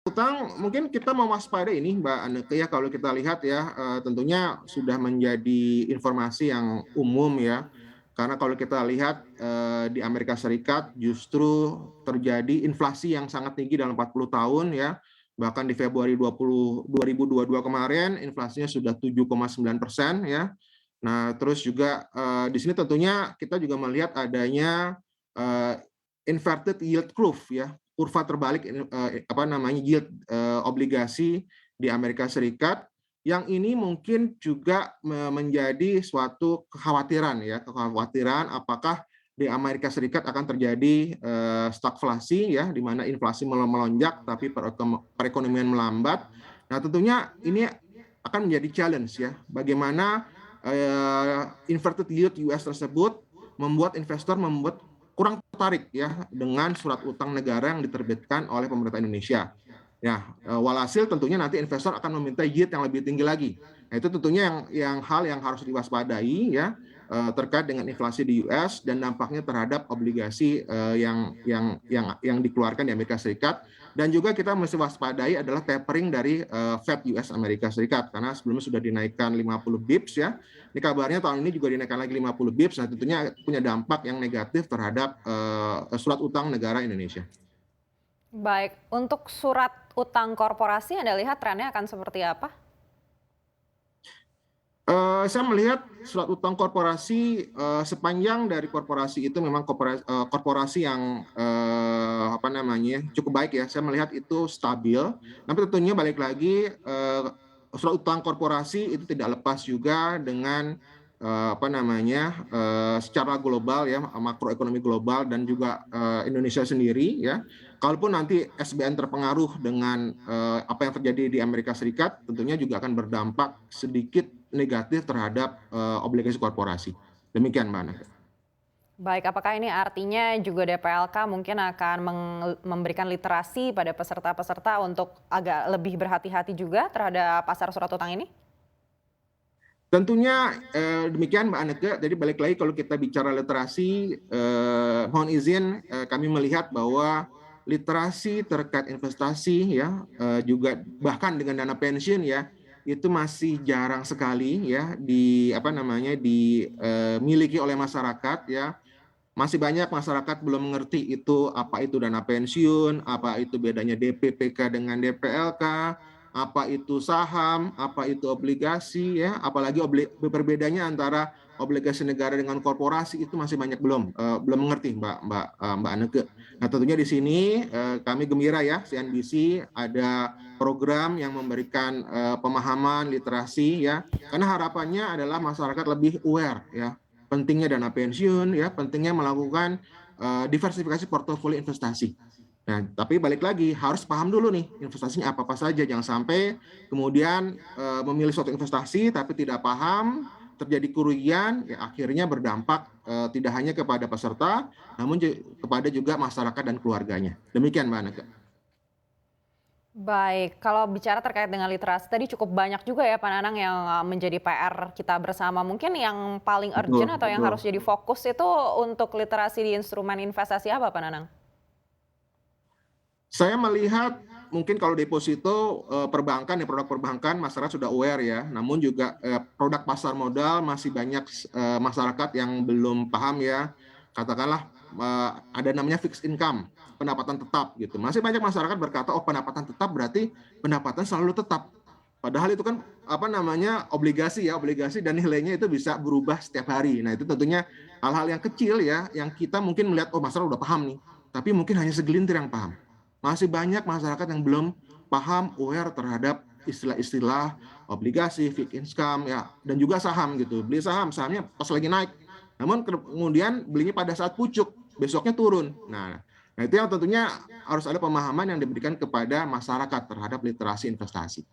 Utang mungkin kita mewaspadai ini Mbak Anneke ya, kalau kita lihat ya, tentunya sudah menjadi informasi yang umum ya. Karena kalau kita lihat di Amerika Serikat justru terjadi inflasi yang sangat tinggi dalam 40 tahun ya. Bahkan di Februari 2022 kemarin inflasinya sudah 7,9% ya. Nah, terus juga di sini tentunya kita juga melihat adanya inverted yield curve ya, kurva terbalik apa namanya yield obligasi di Amerika Serikat yang ini mungkin juga menjadi suatu kekhawatiran ya, kekhawatiran apakah di Amerika Serikat akan terjadi stagflasi ya, di mana inflasi melonjak tapi perekonomian melambat. Nah, tentunya ini akan menjadi challenge ya, bagaimana inverted yield US tersebut membuat investor kurang tertarik ya dengan surat utang negara yang diterbitkan oleh pemerintah Indonesia. Ya, walhasil tentunya nanti investor akan meminta yield yang lebih tinggi lagi. Nah, itu tentunya yang hal yang harus diwaspadai ya, terkait dengan inflasi di US dan dampaknya terhadap obligasi yang dikeluarkan di Amerika Serikat. Dan juga kita mesti waspadai adalah tapering dari Fed US Amerika Serikat karena sebelumnya sudah dinaikkan 50 bips ya. Ini kabarnya tahun ini juga dinaikkan lagi 50 bips. Nah, tentunya punya dampak yang negatif terhadap surat utang negara Indonesia. Baik, untuk surat utang korporasi Anda lihat trennya akan seperti apa? Saya melihat surat utang korporasi sepanjang dari korporasi itu memang korporasi yang apa namanya cukup baik ya. Saya melihat itu stabil. Tapi tentunya balik lagi surat utang korporasi itu tidak lepas juga dengan apa namanya secara global ya, makroekonomi global dan juga Indonesia sendiri ya. Kalaupun nanti SBN terpengaruh dengan apa yang terjadi di Amerika Serikat, tentunya juga akan berdampak sedikit negatif terhadap obligasi korporasi. Demikian Mbak Anaka. Baik, apakah ini artinya juga DPLK mungkin akan memberikan literasi pada peserta-peserta untuk agak lebih berhati-hati juga terhadap pasar surat utang ini? Tentunya demikian Mbak Anneke. Jadi balik lagi kalau kita bicara literasi, mohon izin kami melihat bahwa literasi terkait investasi ya, juga bahkan dengan dana pensiun ya, itu masih jarang sekali ya apa namanya dimiliki oleh masyarakat ya. Masih banyak masyarakat belum mengerti itu apa itu dana pensiun, apa itu bedanya DPPK dengan DPLK, apa itu saham, apa itu obligasi ya, apalagi perbedaannya antara obligasi negara dengan korporasi itu masih banyak belum mengerti Mbak Anneke. Nah, tentunya di sini kami gembira ya CNBC ada program yang memberikan pemahaman literasi ya, karena harapannya adalah masyarakat lebih aware ya pentingnya dana pensiun ya, pentingnya melakukan diversifikasi portofolio investasi. Nah, tapi balik lagi harus paham dulu nih investasinya apa-apa saja, jangan sampai kemudian memilih suatu investasi tapi tidak paham, terjadi kerugian, ya akhirnya berdampak tidak hanya kepada peserta, namun kepada juga masyarakat dan keluarganya. Demikian Mbak Anaka. Baik, kalau bicara terkait dengan literasi tadi cukup banyak juga ya Pak Nanang yang menjadi PR kita bersama. Mungkin yang paling Betul, urgent atau yang betul. harus jadi fokus itu untuk literasi di instrumen investasi apa Pak Nanang? Saya melihat mungkin kalau deposito perbankan ya produk perbankan masyarakat sudah aware ya, namun juga produk pasar modal masih banyak masyarakat yang belum paham ya. Katakanlah ada namanya fixed income, pendapatan tetap gitu. Masih banyak masyarakat berkata oh pendapatan tetap berarti pendapatan selalu tetap. Padahal itu kan apa namanya obligasi ya, obligasi dan nilainya itu bisa berubah setiap hari. Nah, itu tentunya hal-hal yang kecil ya yang kita mungkin melihat oh masyarakat udah paham nih, tapi mungkin hanya segelintir yang paham. Masih banyak masyarakat yang belum paham, aware terhadap istilah-istilah obligasi, fixed income ya, dan juga saham gitu. Beli saham, sahamnya pas lagi naik. Namun kemudian belinya pada saat pucuk, besoknya turun. Nah, itu yang tentunya harus ada pemahaman yang diberikan kepada masyarakat terhadap literasi investasi.